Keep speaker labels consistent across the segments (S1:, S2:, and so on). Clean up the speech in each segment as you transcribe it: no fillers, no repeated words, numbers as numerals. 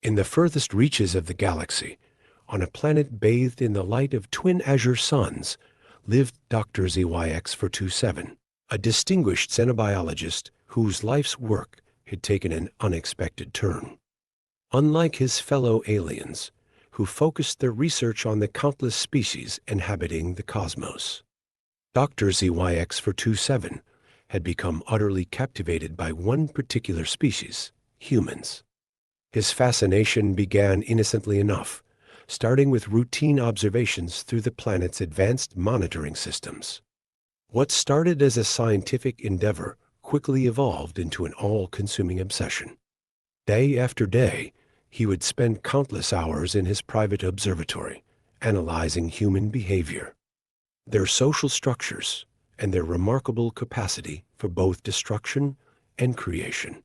S1: In the furthest reaches of the galaxy, on a planet bathed in the light of twin azure suns, lived Dr. ZYX427, a distinguished xenobiologist whose life's work had taken an unexpected turn. Unlike his fellow aliens, who focused their research on the countless species inhabiting the cosmos, Dr. ZYX427 had become utterly captivated by one particular species, humans. His fascination began innocently enough, starting with routine observations through the planet's advanced monitoring systems. What started as a scientific endeavor quickly evolved into an all-consuming obsession. Day after day, he would spend countless hours in his private observatory, analyzing human behavior, their social structures, and their remarkable capacity for both destruction and creation.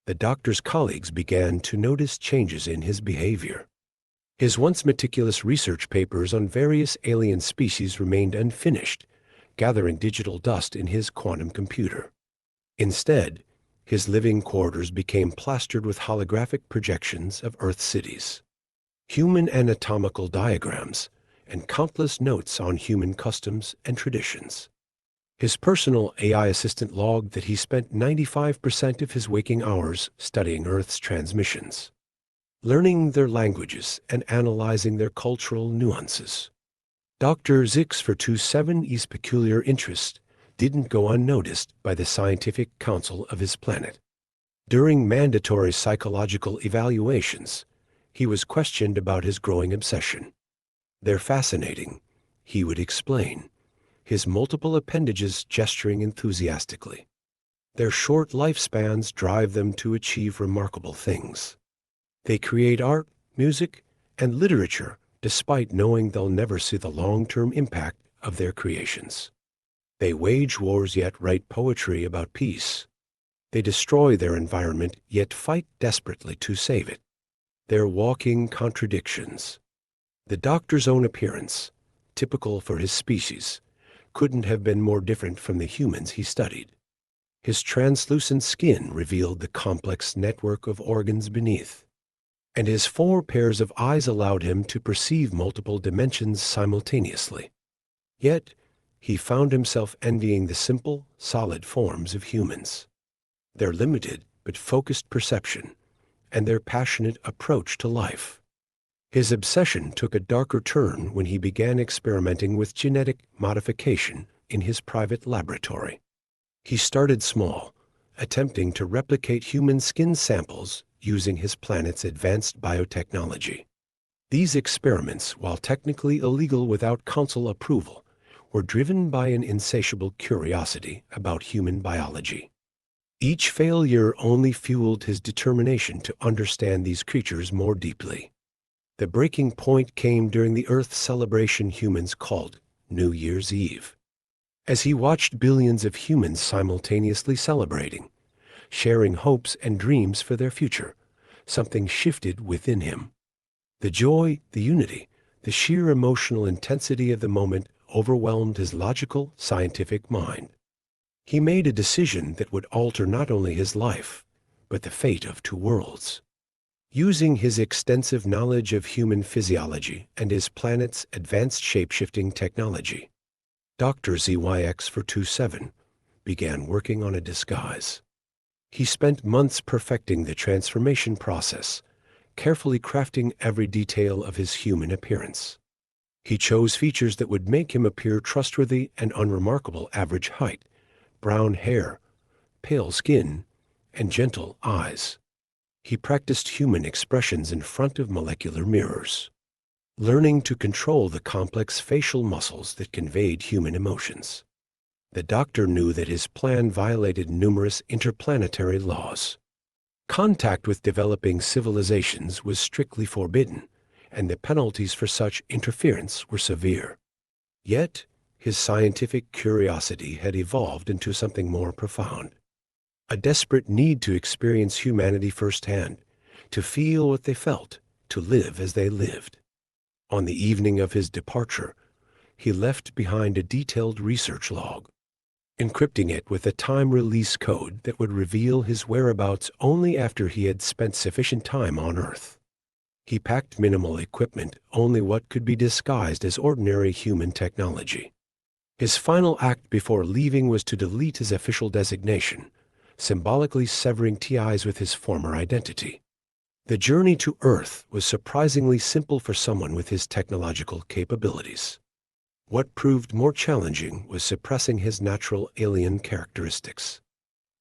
S1: The doctor's colleagues began to notice changes in his behavior. His once meticulous research papers on various alien species remained unfinished, gathering digital dust in his quantum computer. Instead, his living quarters became plastered with holographic projections of Earth cities, human anatomical diagrams, and countless notes on human customs and traditions. His personal AI assistant logged that he spent 95% of his waking hours studying Earth's transmissions, learning their languages and analyzing their cultural nuances. Dr. ZYX427's peculiar interest didn't go unnoticed by the scientific council of his planet. During mandatory psychological evaluations, he was questioned about his growing obsession. "They're fascinating," he would explain, his multiple appendages gesturing enthusiastically. "Their short lifespans drive them to achieve remarkable things. They create art, music, and literature despite knowing they'll never see the long-term impact of their creations. They wage wars yet write poetry about peace. They destroy their environment yet fight desperately to save it. They're walking contradictions." The doctor's own appearance, typical for his species, couldn't have been more different from the humans he studied. His translucent skin revealed the complex network of organs beneath, and his 4 pairs of eyes allowed him to perceive multiple dimensions simultaneously. Yet, he found himself envying the simple, solid forms of humans, their limited but focused perception, and their passionate approach to life. His obsession took a darker turn when he began experimenting with genetic modification in his private laboratory. He started small, attempting to replicate human skin samples using his planet's advanced biotechnology. These experiments, while technically illegal without council approval, were driven by an insatiable curiosity about human biology. Each failure only fueled his determination to understand these creatures more deeply. The breaking point came during the Earth celebration humans called New Year's Eve. As he watched billions of humans simultaneously celebrating, sharing hopes and dreams for their future, something shifted within him. The joy, the unity, the sheer emotional intensity of the moment overwhelmed his logical, scientific mind. He made a decision that would alter not only his life, but the fate of 2 worlds. Using his extensive knowledge of human physiology and his planet's advanced shape-shifting technology, Dr. ZYX427 began working on a disguise. He spent months perfecting the transformation process, carefully crafting every detail of his human appearance. He chose features that would make him appear trustworthy and unremarkable: average height, brown hair, pale skin, and gentle eyes. He practiced human expressions in front of molecular mirrors, learning to control the complex facial muscles that conveyed human emotions. The doctor knew that his plan violated numerous interplanetary laws. Contact with developing civilizations was strictly forbidden, and the penalties for such interference were severe. Yet, his scientific curiosity had evolved into something more profound. A desperate need to experience humanity firsthand, to feel what they felt, to live as they lived. On the evening of his departure, he left behind a detailed research log, encrypting it with a time-release code that would reveal his whereabouts only after he had spent sufficient time on Earth. He packed minimal equipment, only what could be disguised as ordinary human technology. His final act before leaving was to delete his official designation, symbolically severing ties with his former identity. The journey to Earth was surprisingly simple for someone with his technological capabilities. What proved more challenging was suppressing his natural alien characteristics.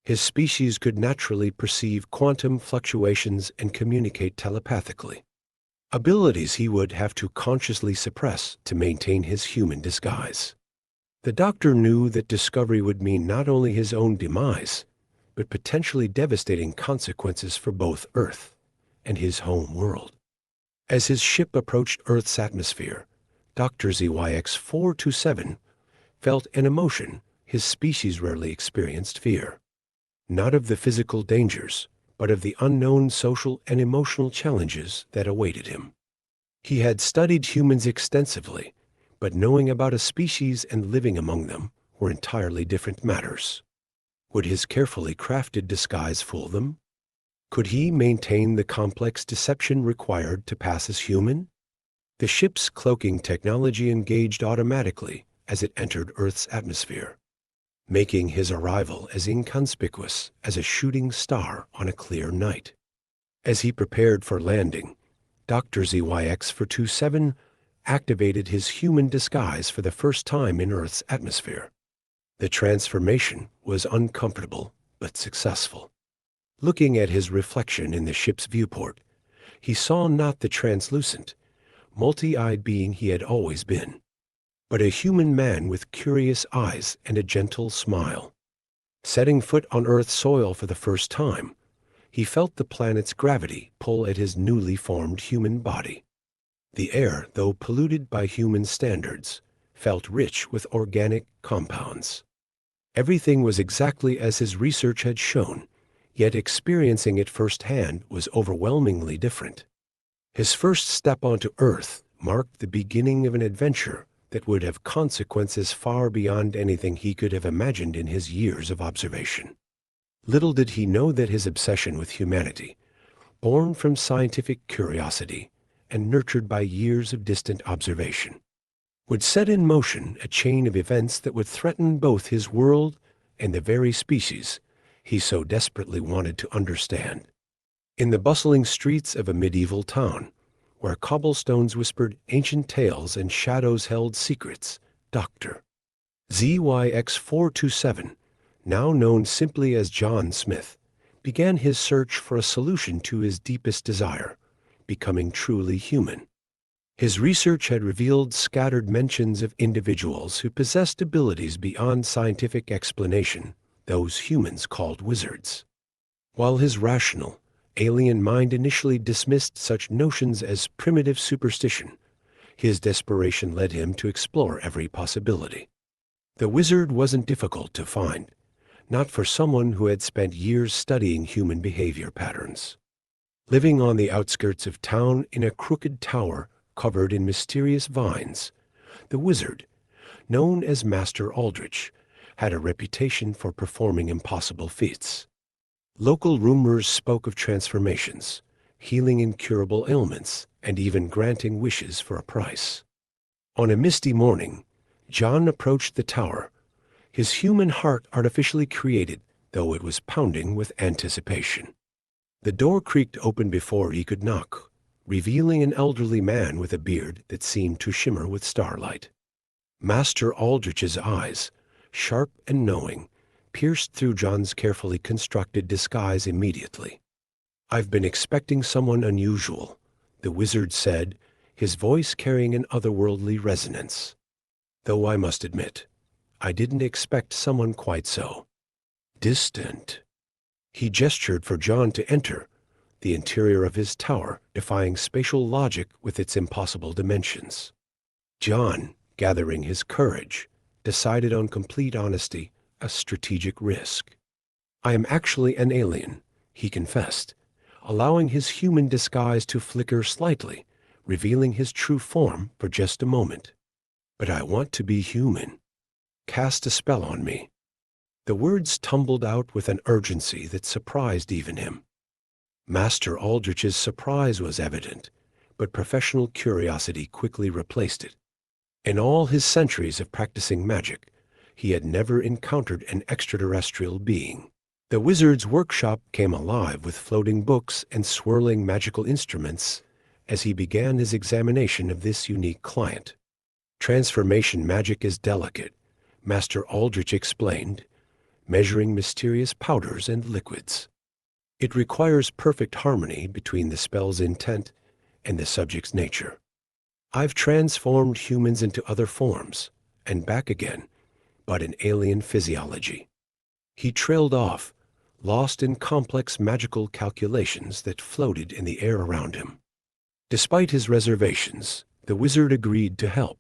S1: His species could naturally perceive quantum fluctuations and communicate telepathically, abilities he would have to consciously suppress to maintain his human disguise. The doctor knew that discovery would mean not only his own demise, but potentially devastating consequences for both Earth and his home world. As his ship approached Earth's atmosphere, Dr. ZYX-427 felt an emotion his species rarely experienced: fear. Not of the physical dangers, but of the unknown social and emotional challenges that awaited him. He had studied humans extensively, but knowing about a species and living among them were entirely different matters. Would his carefully crafted disguise fool them? Could he maintain the complex deception required to pass as human? The ship's cloaking technology engaged automatically as it entered Earth's atmosphere, making his arrival as inconspicuous as a shooting star on a clear night. As he prepared for landing, Dr. ZYX-427 activated his human disguise for the first time in Earth's atmosphere. The transformation was uncomfortable but successful. Looking at his reflection in the ship's viewport, he saw not the translucent, multi-eyed being he had always been, but a human man with curious eyes and a gentle smile. Setting foot on Earth's soil for the first time, he felt the planet's gravity pull at his newly formed human body. The air, though polluted by human standards, felt rich with organic compounds. Everything was exactly as his research had shown, yet experiencing it firsthand was overwhelmingly different. His first step onto Earth marked the beginning of an adventure that would have consequences far beyond anything he could have imagined in his years of observation. Little did he know that his obsession with humanity, born from scientific curiosity and nurtured by years of distant observation, would set in motion a chain of events that would threaten both his world and the very species he so desperately wanted to understand. In the bustling streets of a medieval town, where cobblestones whispered ancient tales and shadows held secrets, Dr. ZYX-427, now known simply as John Smith, began his search for a solution to his deepest desire: becoming truly human. His research had revealed scattered mentions of individuals who possessed abilities beyond scientific explanation, those humans called wizards. While his rational, alien mind initially dismissed such notions as primitive superstition, his desperation led him to explore every possibility. The wizard wasn't difficult to find, not for someone who had spent years studying human behavior patterns. Living on the outskirts of town in a crooked tower covered in mysterious vines, the wizard, known as Master Aldrich, had a reputation for performing impossible feats. Local rumors spoke of transformations, healing incurable ailments, and even granting wishes for a price. On a misty morning, John approached the tower, his human heart artificially created, though it was pounding with anticipation. The door creaked open before he could knock, revealing an elderly man with a beard that seemed to shimmer with starlight. Master Aldrich's eyes, sharp and knowing, pierced through John's carefully constructed disguise immediately. "I've been expecting someone unusual," the wizard said, his voice carrying an otherworldly resonance. "Though I must admit, I didn't expect someone quite so distant." He gestured for John to enter, the interior of his tower defying spatial logic with its impossible dimensions. John, gathering his courage, decided on complete honesty, a strategic risk. "I am actually an alien," he confessed, allowing his human disguise to flicker slightly, revealing his true form for just a moment. "But I want to be human. Cast a spell on me." The words tumbled out with an urgency that surprised even him. Master Aldrich's surprise was evident, but professional curiosity quickly replaced it. In all his centuries of practicing magic, he had never encountered an extraterrestrial being. The wizard's workshop came alive with floating books and swirling magical instruments as he began his examination of this unique client. Transformation magic is delicate, Master Aldrich explained, measuring mysterious powders and liquids. It requires perfect harmony between the spell's intent and the subject's nature. I've transformed humans into other forms, and back again, but in alien physiology. He trailed off, lost in complex magical calculations that floated in the air around him. Despite his reservations, the wizard agreed to help,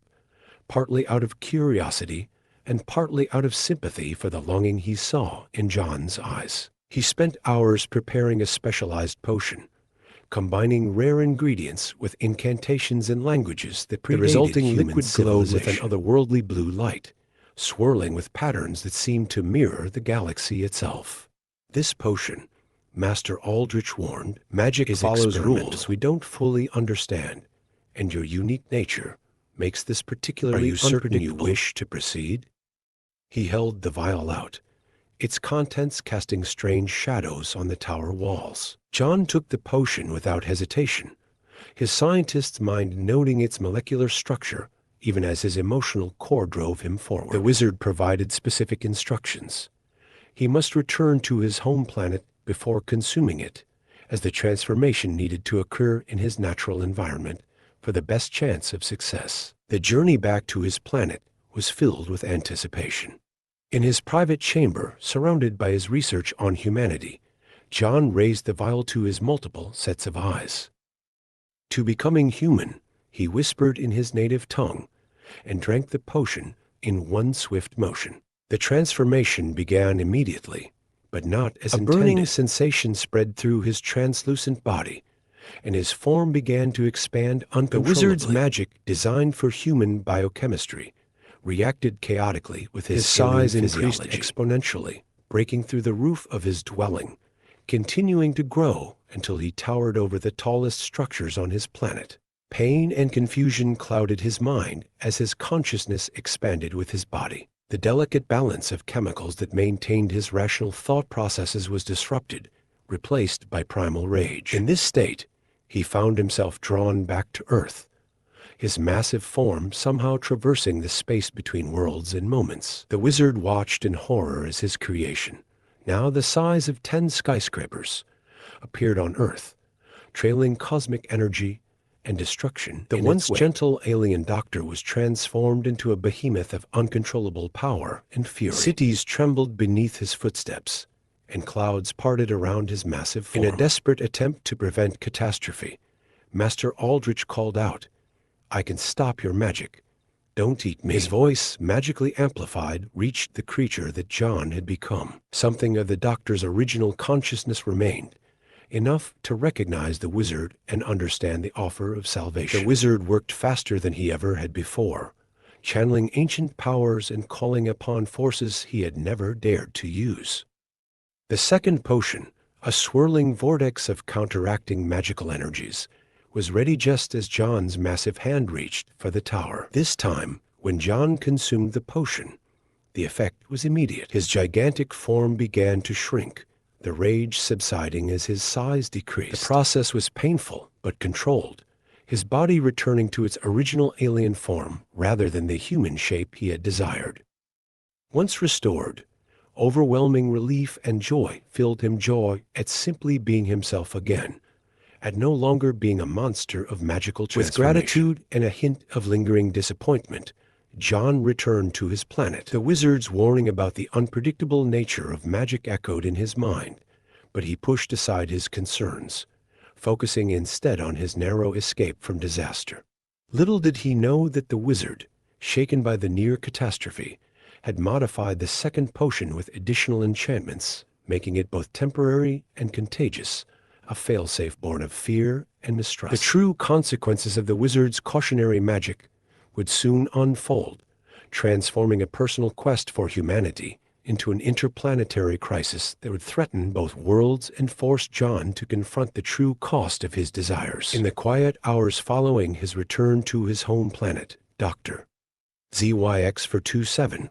S1: partly out of curiosity and partly out of sympathy for the longing he saw in John's eyes. He spent hours preparing a specialized potion, combining rare ingredients with incantations and languages that predated the resulting liquid glowed with an otherworldly blue light, swirling with patterns that seemed to mirror the galaxy itself. This potion, Master Aldrich warned, magic follows rules we don't fully understand, and your unique nature makes this particularly unpredictable. Are you certain you wish to proceed? He held the vial out, its contents casting strange shadows on the tower walls. John took the potion without hesitation, his scientist's mind noting its molecular structure, even as his emotional core drove him forward. The wizard provided specific instructions. He must return to his home planet before consuming it, as the transformation needed to occur in his natural environment for the best chance of success. The journey back to his planet was filled with anticipation. In his private chamber, surrounded by his research on humanity, John raised the vial to his multiple sets of eyes. To becoming human, he whispered in his native tongue and drank the potion in one swift motion. The transformation began immediately, but not as intended. A burning sensation spread through his translucent body, and his form began to expand uncontrollably. The wizard's magic, designed for human biochemistry, reacted chaotically with his size increased exponentially, breaking through the roof of his dwelling, continuing to grow until he towered over the tallest structures on his planet. Pain and confusion clouded his mind as his consciousness expanded with his body. The delicate balance of chemicals that maintained his rational thought processes was disrupted, replaced by primal rage. In this state, he found himself drawn back to Earth, his massive form somehow traversing the space between worlds in moments. The wizard watched in horror as his creation, now the size of 10 skyscrapers, appeared on Earth, trailing cosmic energy and destruction. The once gentle alien doctor was transformed into a behemoth of uncontrollable power and fury. Cities trembled beneath his footsteps, and clouds parted around his massive form. In a desperate attempt to prevent catastrophe, Master Aldrich called out, "I can stop your magic. Don't eat me." His voice, magically amplified, reached the creature that John had become. Something of the doctor's original consciousness remained, enough to recognize the wizard and understand the offer of salvation. The wizard worked faster than he ever had before, channeling ancient powers and calling upon forces he had never dared to use. The second potion, a swirling vortex of counteracting magical energies, was ready just as John's massive hand reached for the tower. This time, when John consumed the potion, the effect was immediate. His gigantic form began to shrink, the rage subsiding as his size decreased. The process was painful but controlled, his body returning to its original alien form rather than the human shape he had desired. Once restored, overwhelming relief and joy filled him, joy at simply being himself again, at no longer being a monster of magical transformation. With gratitude and a hint of lingering disappointment, John returned to his planet. The wizard's warning about the unpredictable nature of magic echoed in his mind, but he pushed aside his concerns, focusing instead on his narrow escape from disaster. Little did he know that the wizard, shaken by the near catastrophe, had modified the second potion with additional enchantments, making it both temporary and contagious, a failsafe born of fear and mistrust. The true consequences of the wizard's cautionary magic would soon unfold, transforming a personal quest for humanity into an interplanetary crisis that would threaten both worlds and force John to confront the true cost of his desires. In the quiet hours following his return to his home planet, Dr. ZYX-427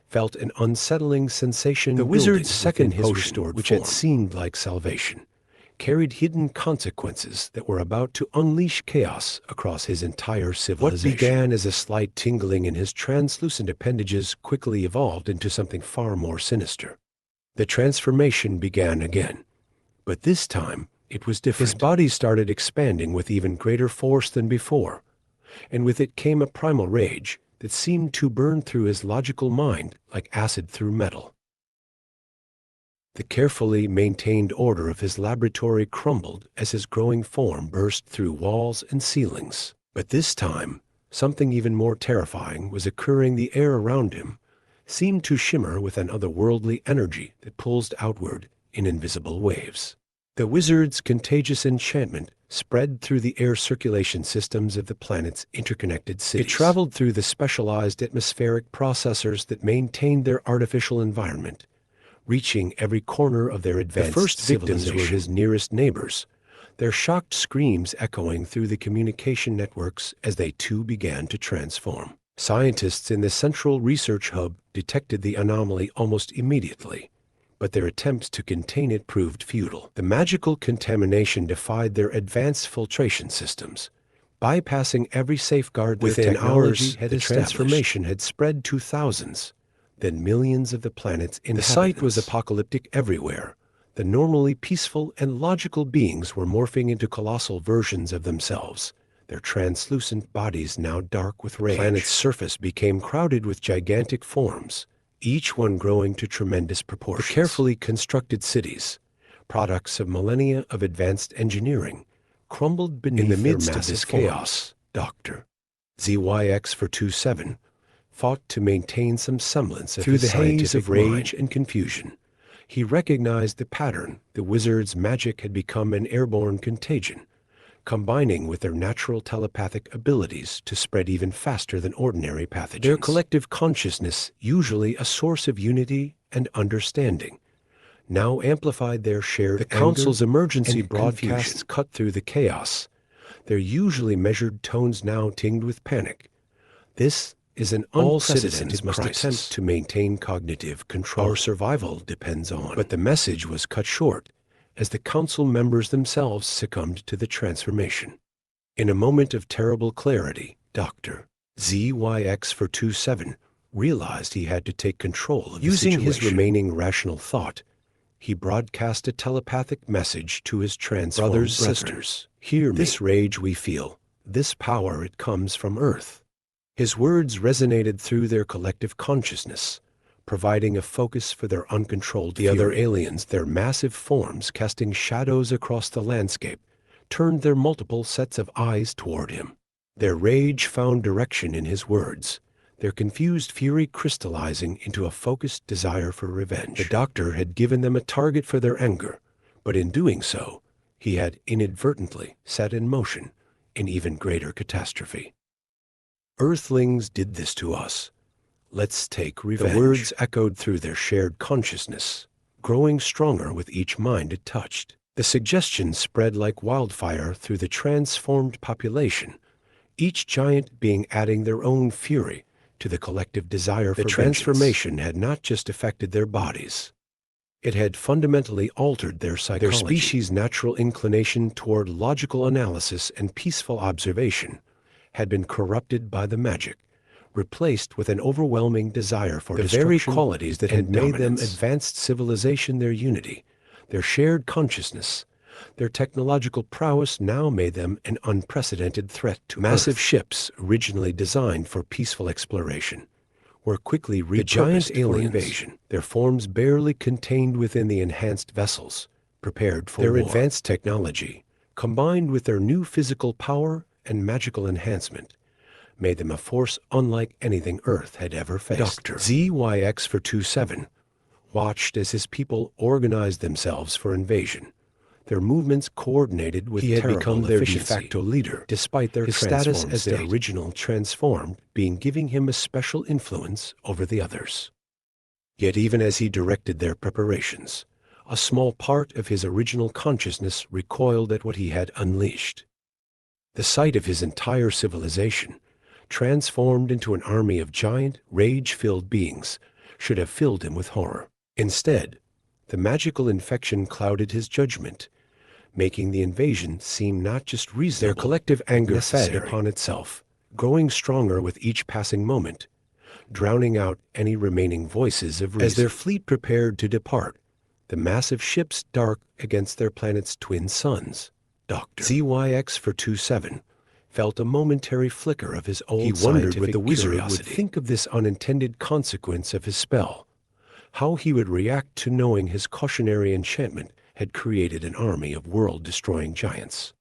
S1: felt an unsettling sensation. The wizard's second potion, which had seemed like salvation, carried hidden consequences that were about to unleash chaos across his entire civilization. What began as a slight tingling in his translucent appendages quickly evolved into something far more sinister. The transformation began again, but this time it was different. His body started expanding with even greater force than before, and with it came a primal rage that seemed to burn through his logical mind like acid through metal. The carefully maintained order of his laboratory crumbled as his growing form burst through walls and ceilings. But this time, something even more terrifying was occurring. The air around him seemed to shimmer with an otherworldly energy that pulsed outward in invisible waves. The wizard's contagious enchantment spread through the air circulation systems of the planet's interconnected cities. It traveled through the specialized atmospheric processors that maintained their artificial environment, reaching every corner of their advanced civilization. The first victims were his nearest neighbors, their shocked screams echoing through the communication networks as they too began to transform. Scientists in the Central Research Hub detected the anomaly almost immediately, but their attempts to contain it proved futile. The magical contamination defied their advanced filtration systems, bypassing every safeguard their technology had established. The transformation had spread to thousands, then millions of the planet's inhabitants. The sight was apocalyptic everywhere. The normally peaceful and logical beings were morphing into colossal versions of themselves, their translucent bodies now dark with rage. The planet's surface became crowded with gigantic forms, each one growing to tremendous proportions. The carefully constructed cities, products of millennia of advanced engineering, crumbled beneath their massive forms. In the midst of this chaos, Dr. ZYX-427 fought to maintain some semblance of his scientific mind. Through the haze of rage and confusion, he recognized the pattern. The wizard's magic had become an airborne contagion, combining with their natural telepathic abilities to spread even faster than ordinary pathogens. Their collective consciousness, usually a source of unity and understanding, now amplified their shared anger. The Council's emergency broadcasts cut through the chaos, their usually measured tones now tinged with panic. This is an unprecedented crisis. Attempt to maintain cognitive control. Our survival depends on. But the message was cut short as the council members themselves succumbed to the transformation. In a moment of terrible clarity, Dr. ZYX-427 realized he had to take control of the situation. Using his remaining rational thought, he broadcast a telepathic message to his transformed brothers, sisters. Hear me. This rage we feel, this power, it comes from Earth. His words resonated through their collective consciousness, providing a focus for their uncontrolled fury. The other aliens, their massive forms casting shadows across the landscape, turned their multiple sets of eyes toward him. Their rage found direction in his words, their confused fury crystallizing into a focused desire for revenge. The doctor had given them a target for their anger, but in doing so, he had inadvertently set in motion an even greater catastrophe. Earthlings did this to us. Let's take revenge. The words echoed through their shared consciousness, growing stronger with each mind it touched. The suggestion spread like wildfire through the transformed population, each giant being adding their own fury to the collective desire for vengeance. The transformation had not just affected their bodies. It had fundamentally altered their psychology. Their species' natural inclination toward logical analysis and peaceful observation had been corrupted by the magic, replaced with an overwhelming desire for destruction. The very qualities that had made them advanced civilization, their unity, their shared consciousness, their technological prowess, now made them an unprecedented threat to massive Earth. Ships originally designed for peaceful exploration were quickly repurposed. The giant alien invasion, their forms barely contained within the enhanced vessels, prepared for war. Their advanced technology, combined with their new physical power and magical enhancement, made them a force unlike anything Earth had ever faced. Dr. ZYX-427 watched as his people organized themselves for invasion, their movements coordinated with terrible efficiency. He had become their de facto leader, despite their status as their original transformed being giving him a special influence over the others. Yet even as he directed their preparations, a small part of his original consciousness recoiled at what he had unleashed. The sight of his entire civilization, transformed into an army of giant, rage-filled beings, should have filled him with horror. Instead, the magical infection clouded his judgment, making the invasion seem not just reasonable. Their collective anger fed upon itself, growing stronger with each passing moment, drowning out any remaining voices of reason. As their fleet prepared to depart, the massive ships dark against their planet's twin suns, Dr. ZYX-427 felt a momentary flicker of his old scientific curiosity. He wondered what the wizard would think of this unintended consequence of his spell, how he would react to knowing his cautionary enchantment had created an army of world-destroying giants.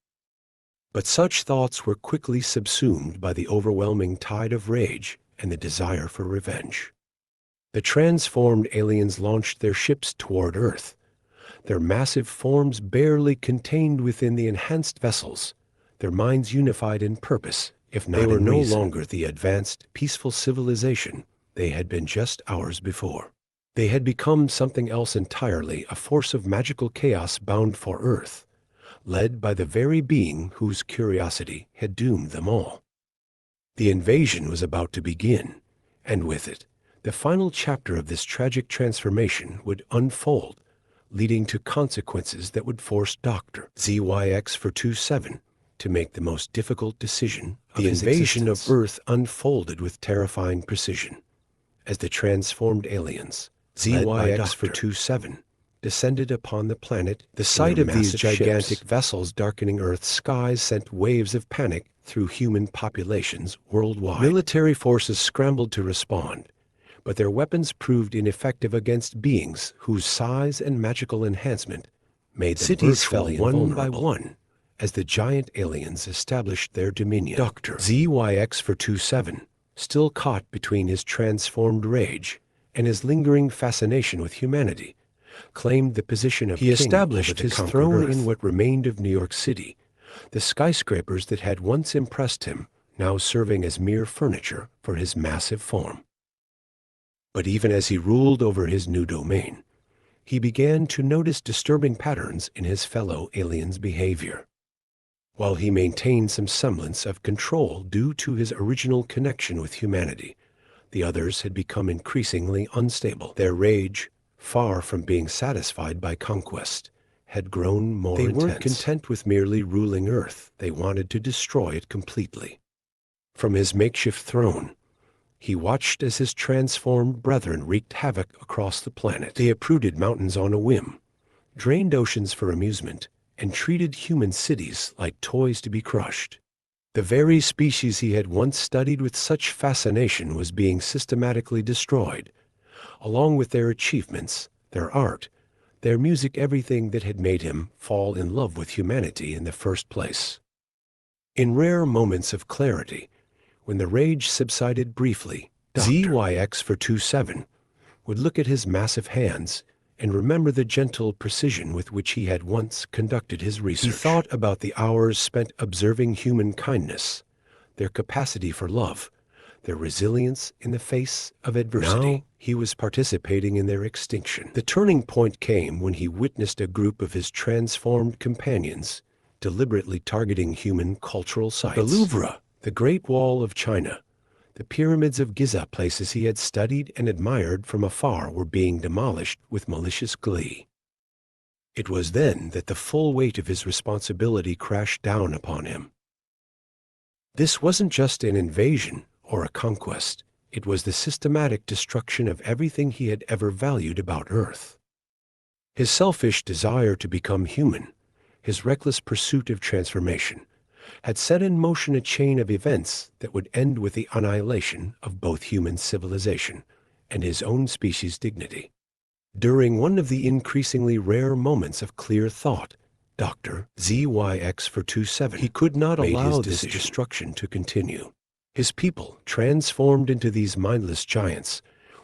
S1: But such thoughts were quickly subsumed by the overwhelming tide of rage and the desire for revenge. The transformed aliens launched their ships toward Earth, their massive forms barely contained within the enhanced vessels, their minds unified in purpose, if not in reason. They were no longer the advanced, peaceful civilization they had been just hours before. They had become something else entirely, a force of magical chaos bound for Earth, led by the very being whose curiosity had doomed them all. The invasion was about to begin, and with it, the final chapter of this tragic transformation would unfold, leading to consequences that would force Dr. ZYX-427 to make the most difficult decision of his existence. The invasion of Earth unfolded with terrifying precision, as the transformed aliens, ZYX-427, descended upon the planet. The sight of these gigantic vessels darkening Earth's skies sent waves of panic through human populations worldwide. Military forces scrambled to respond, but their weapons proved ineffective against beings whose size and magical enhancement made them cities fell one by one as the giant aliens established their dominion. Dr. ZYX-427, still caught between his transformed rage and his lingering fascination with humanity, claimed the position of king. He established his throne in what remained of New York City, the skyscrapers that had once impressed him now serving as mere furniture for his massive form. But even as he ruled over his new domain, he began to notice disturbing patterns in his fellow aliens' behavior. While he maintained some semblance of control due to his original connection with humanity, the others had become increasingly unstable. Their rage, far from being satisfied by conquest, had grown more intense. They weren't content with merely ruling Earth. They wanted to destroy it completely. From his makeshift throne, he watched as his transformed brethren wreaked havoc across the planet. They uprooted mountains on a whim, drained oceans for amusement, and treated human cities like toys to be crushed. The very species he had once studied with such fascination was being systematically destroyed, along with their achievements, their art, their music, everything that had made him fall in love with humanity in the first place. In rare moments of clarity, when the rage subsided briefly, ZYX-427 would look at his massive hands and remember the gentle precision with which he had once conducted his research. He thought about the hours spent observing human kindness, their capacity for love, their resilience in the face of adversity. Now he was participating in their extinction. The turning point came when he witnessed a group of his transformed companions deliberately targeting human cultural sites. The Louvre, the Great Wall of China, the pyramids of Giza, places he had studied and admired from afar, were being demolished with malicious glee. It was then that the full weight of his responsibility crashed down upon him. This wasn't just an invasion or a conquest. It was the systematic destruction of everything he had ever valued about Earth. His selfish desire to become human, his reckless pursuit of transformation, had set in motion a chain of events that would end with the annihilation of both human civilization and his own species' dignity. During one of the increasingly rare moments of clear thought, Dr. ZYX-427, he could not allow this destruction to continue. His people, transformed into these mindless giants,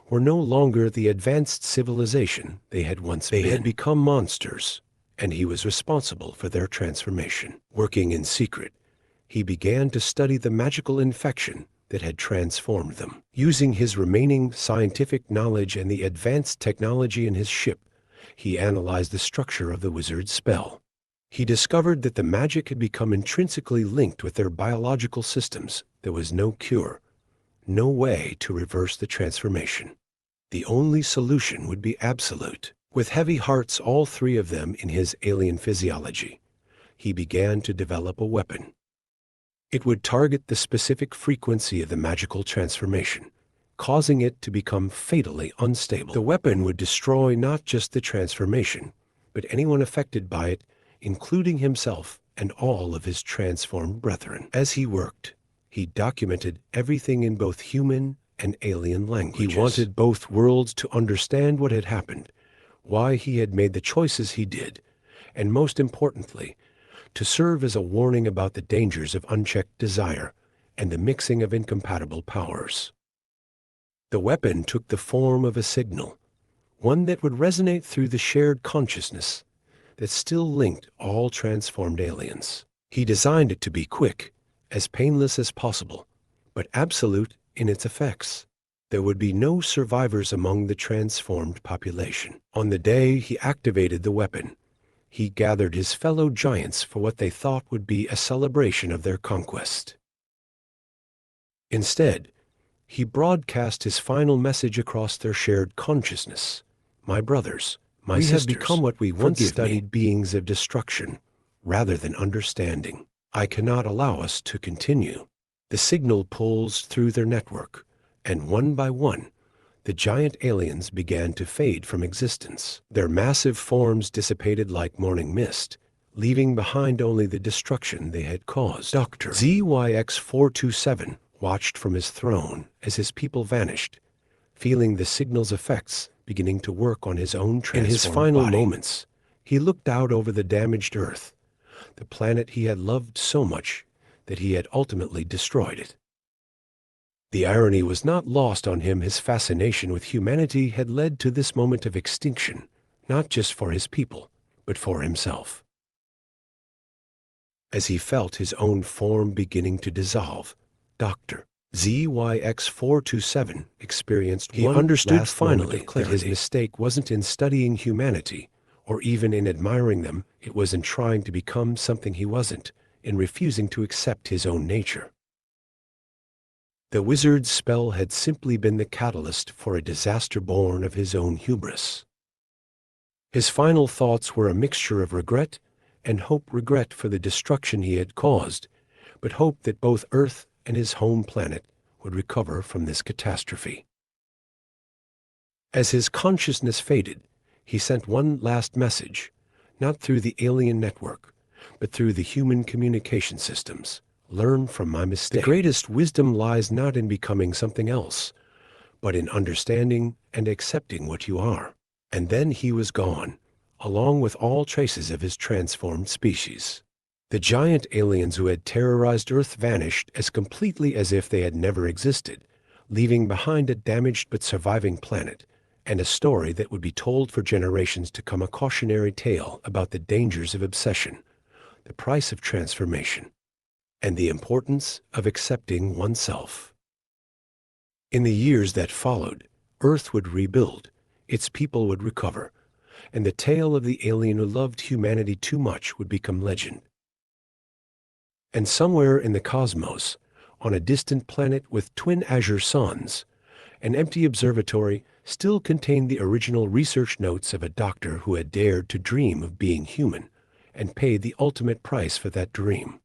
S1: were no longer the advanced civilization they had once been. They had become monsters, and he was responsible for their transformation. Working in secret, he began to study the magical infection that had transformed them. Using his remaining scientific knowledge and the advanced technology in his ship, he analyzed the structure of the wizard's spell. He discovered that the magic had become intrinsically linked with their biological systems. There was no cure, no way to reverse the transformation. The only solution would be absolute. With heavy hearts, all three of them in his alien physiology, he began to develop a weapon. It would target the specific frequency of the magical transformation, causing it to become fatally unstable. The weapon would destroy not just the transformation, but anyone affected by it, including himself and all of his transformed brethren. As he worked, he documented everything in both human and alien languages. He wanted both worlds to understand what had happened, why he had made the choices he did, and most importantly, to serve as a warning about the dangers of unchecked desire and the mixing of incompatible powers. The weapon took the form of a signal, one that would resonate through the shared consciousness that still linked all transformed aliens. He designed it to be quick, as painless as possible, but absolute in its effects. There would be no survivors among the transformed population. On the day he activated the weapon, he gathered his fellow giants for what they thought would be a celebration of their conquest. Instead, he broadcast his final message across their shared consciousness. My brothers, my sisters, we have become what we once studied, beings of destruction, rather than understanding. I cannot allow us to continue. The signal pulls through their network, and one by one, the giant aliens began to fade from existence. Their massive forms dissipated like morning mist, leaving behind only the destruction they had caused. Dr. ZYX427 watched from his throne as his people vanished, feeling the signal's effects beginning to work on his own transformed body. In his final moments, he looked out over the damaged Earth, the planet he had loved so much that he had ultimately destroyed it. The irony was not lost on him. His fascination with humanity had led to this moment of extinction, not just for his people, but for himself. As he felt his own form beginning to dissolve, Dr. ZYX427 experienced he understood finally that his mistake wasn't in studying humanity or even in admiring them. It was in trying to become something he wasn't, in refusing to accept his own nature. The wizard's spell had simply been the catalyst for a disaster born of his own hubris. His final thoughts were a mixture of regret and hope. Regret for the destruction he had caused, but hope that both Earth and his home planet would recover from this catastrophe. As his consciousness faded, he sent one last message, not through the alien network, but through the human communication systems. Learn from my mistake. The greatest wisdom lies not in becoming something else, but in understanding and accepting what you are. And then he was gone, along with all traces of his transformed species. The giant aliens who had terrorized Earth vanished as completely as if they had never existed, leaving behind a damaged but surviving planet and a story that would be told for generations to come, a cautionary tale about the dangers of obsession, the price of transformation, and the importance of accepting oneself. In the years that followed, Earth would rebuild, its people would recover, and the tale of the alien who loved humanity too much would become legend. And somewhere in the cosmos, on a distant planet with twin azure suns, an empty observatory still contained the original research notes of a doctor who had dared to dream of being human and paid the ultimate price for that dream.